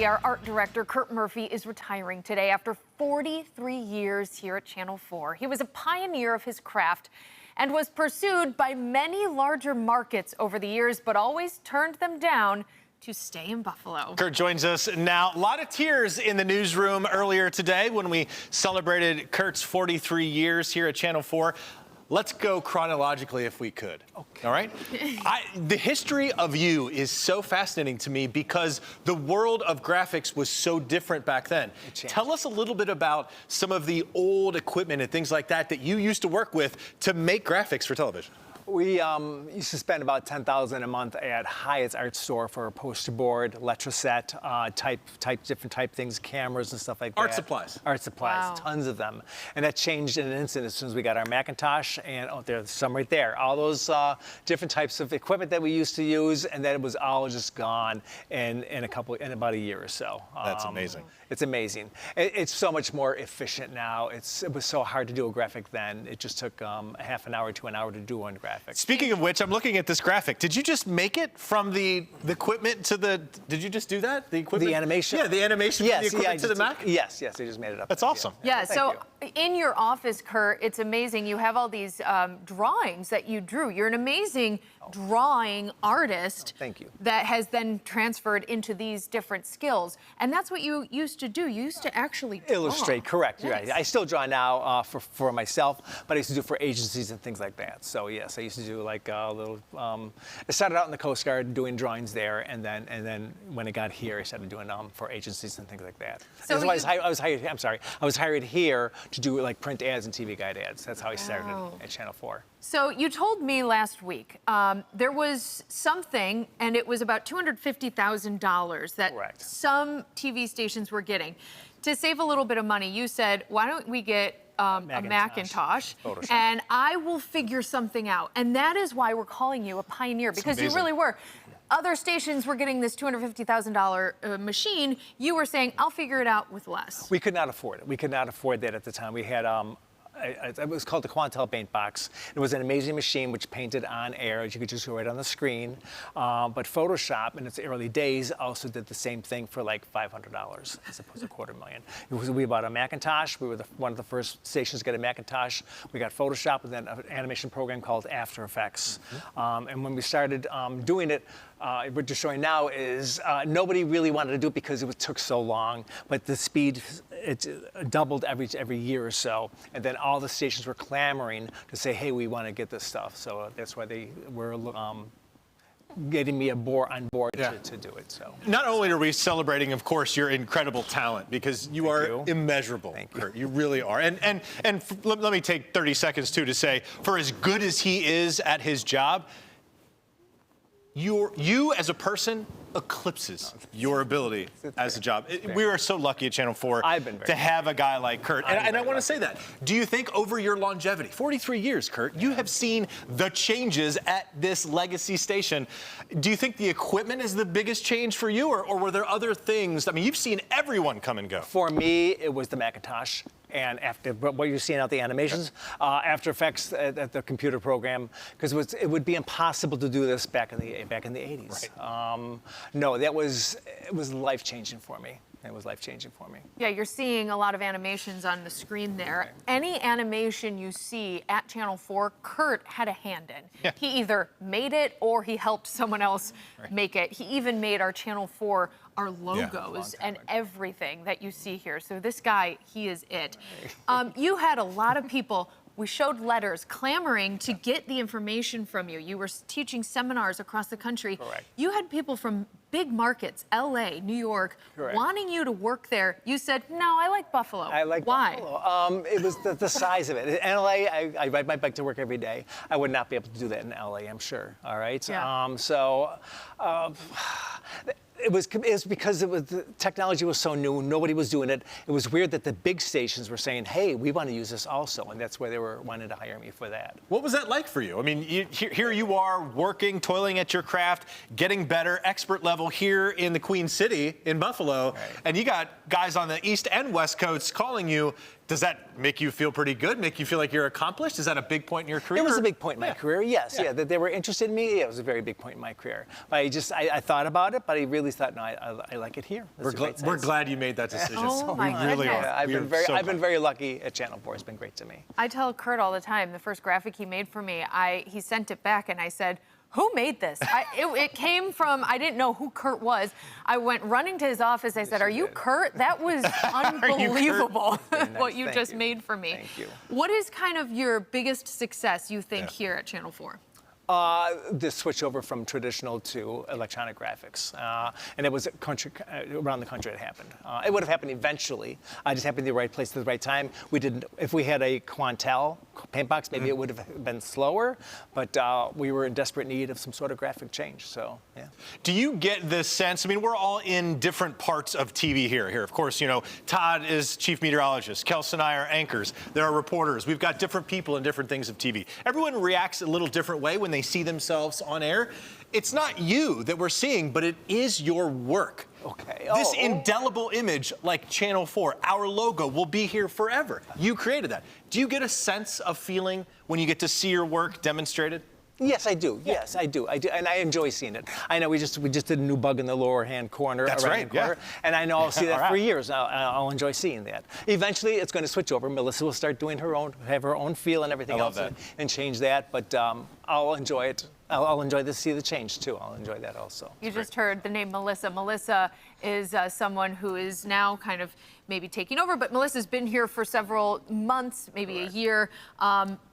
Our art director, Kurt Murphy, is retiring today after 43 years here at Channel 4. He was a pioneer of his craft and was pursued by many larger markets over the years, but always turned them down to stay in Buffalo. Kurt joins us now. A lot of tears in the newsroom earlier today when we celebrated Kurt's 43 years here at Channel 4. Let's go chronologically if we could. Okay. All right? The history of you is so fascinating to me because the world of graphics was so different back then. Tell us a little bit about some of the old equipment and things like that that you used to work with to make graphics for television. We used to spend about $10,000 a month at Hyatt's art store for a poster board, letraset, different type things, cameras and stuff like that. Art supplies. Art supplies, Wow. Tons of them. And that changed in an instant as soon as we got our Macintosh, and there's some right there. All those different types of equipment that we used to use, and then it was all just gone in about a year or so. That's amazing. It's amazing. It's so much more efficient now. It was so hard to do a graphic then. It just took a half an hour to an hour to do one graphic. Speaking of which, I'm looking at this graphic. Did you just make it from the equipment to the? Did you just do that? The equipment. The animation. Yeah, the animation from the equipment to the Mac. Yes, I just made it up. That's awesome. Yeah, Thank so you. in your office, Kurt, it's amazing. You have all these drawings that you drew. You're an amazing drawing artist. Thank you. That has then transferred into these different skills. And that's what you used to do. You used to actually draw. Illustrate, correct. Yes. You're right. I still draw now for myself, but I used to do it for agencies and things like that. So yes, I used to do like a little. I started out in the Coast Guard doing drawings there, and then when I got here, I started doing for agencies and things like that. So I was hired. I'm sorry. I was hired here to do like print ads and TV guide ads. That's how I started at Channel 4. So you told me last week there was something, and it was about $250,000 that Correct. some TV stations were getting. To save a little bit of money, you said, why don't we get a Macintosh, Photoshop. and I will figure something out. And that is why we're calling you a pioneer, because you really were. Other stations were getting this $250,000 machine. You were saying, I'll figure it out with less. We could not afford it. We could not afford that at the time. We had it was called the Quantel Paint Box. It was an amazing machine which painted on air. You could just go right on the screen. But Photoshop, in its early days, also did the same thing for like $500 as opposed to $250,000. We bought a Macintosh. We were one of the first stations to get a Macintosh. We got Photoshop and then an animation program called After Effects. And when we started doing it, what you're showing now is nobody really wanted to do it because it took so long, but the speed, it doubled every year or so. And then all the stations were clamoring to say, hey, we want to get this stuff. So that's why they were getting me on board to do it. So not only are we celebrating, of course, your incredible talent, because you are immeasurable, Kurt. You really are. And let me take 30 seconds, too, to say, for as good as he is at his job, you as a person eclipses your ability as a job. We are so lucky at Channel 4 to have a guy like Kurt. And I want to say that. Do you think over your longevity, 43 years, Kurt, you have seen the changes at this legacy station. Do you think the equipment is the biggest change for you, or were there other things? I mean, you've seen everyone come and go. For me, it was the Macintosh. And after what you're seeing out the animations, After Effects, at the computer program, because it would be impossible to do this back in the 80s. Right. No, it was life-changing for me. It was life-changing for me. Yeah, you're seeing a lot of animations on the screen there. Right. Any animation you see at Channel 4, Kurt had a hand in. Yeah. He either made it or he helped someone else make it. He even made our Channel 4, our logos and everything that you see here. So this guy, he is it. You had a lot of people. We showed letters clamoring to get the information from you. You were teaching seminars across the country. Correct. You had people from big markets, LA, New York, wanting you to work there. You said, no, I like Buffalo. I like Buffalo. It was the size of it. In LA, I ride my bike to work every day. I would not be able to do that in LA, I'm sure. All right? Yeah. It was because the technology was so new, nobody was doing it. It was weird that the big stations were saying, hey, we want to use this also, and that's why they wanted to hire me for that. What was that like for you? I mean, here you are working, toiling at your craft, getting better, expert level here in the Queen City in Buffalo, and you got guys on the East and West Coasts calling you, Does that make you feel pretty good? Make you feel like you're accomplished? Is that a big point in your career? It was a big point in my career, yes. Yeah, that they were interested in me, yeah, it was a very big point in my career. But I thought about it, but I really thought, no, I like it here. We're glad you made that decision. Oh, my We really goodness. are. I've been very lucky at Channel 4. It's been great to me. I tell Kurt all the time, the first graphic he made for me, he sent it back and I said, who made this? It came from, I didn't know who Kurt was. I went running to his office. I said, are you Kurt? That was unbelievable what you just made for me. Thank you. What is kind of your biggest success, you think, here at Channel 4? The switch over from traditional to electronic graphics. And it was around the country it happened. It would have happened eventually. I just happened in the right place at the right time. If we had a Quantel paint box, maybe it would have been slower, but we were in desperate need of some sort of graphic change, so yeah. Do you get this sense, I mean, we're all in different parts of TV here. Of course, you know, Todd is chief meteorologist. Kels and I are anchors. There are reporters. We've got different people in different things of TV. Everyone reacts a little different way when they see themselves on air. It's not you that we're seeing, but it is your work. Okay. This indelible image, like Channel 4, our logo, will be here forever. You created that. Do you get a sense of feeling when you get to see your work demonstrated? Yes, I do. Yes, I do. And I enjoy seeing it. I know we just did a new bug in the lower hand corner. That's right. Corner, yeah. And I know I'll see that All for right. years. I'll enjoy seeing that. Eventually, it's going to switch over. Melissa will start doing have her own feel and everything I love else, that. and change that. But I'll enjoy it. I'll enjoy see the change too. I'll enjoy that also. You just heard the name Melissa. Melissa is someone who is now kind of maybe taking over, but Melissa's been here for several months, maybe a year.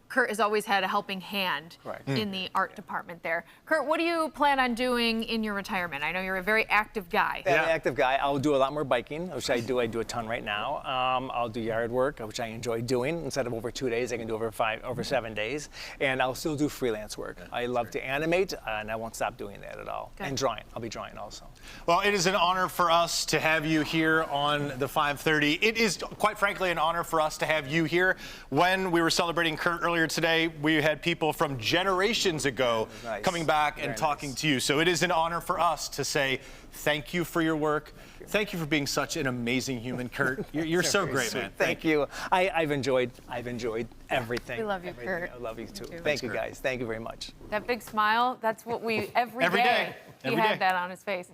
Kurt has always had a helping hand in the art department there. Kurt, what do you plan on doing in your retirement? I know you're a very active guy. I'm an active guy. I'll do a lot more biking, which I do. I do a ton right now. I'll do yard work, which I enjoy doing. Instead of over 2 days, I can do over 7 days. And I'll still do freelance work. I love to animate, and I won't stop doing that at all. Good. And drawing. I'll be drawing also. Well, it is an honor for us to have you here on the 5:30. It is, quite frankly, an honor for us to have you here. When we were celebrating Kurt earlier today, we had people from generations ago coming back and talking to you. So it is an honor for us to say thank you for your work. Thank you for being such an amazing human, Kurt. You're so great, man. Thank you. I've enjoyed everything. We love you, everything. Kurt. I love you too. too. Thank you, guys. Thank you very much. That big smile, that's what we, every Every day. he Every had day. that on his face.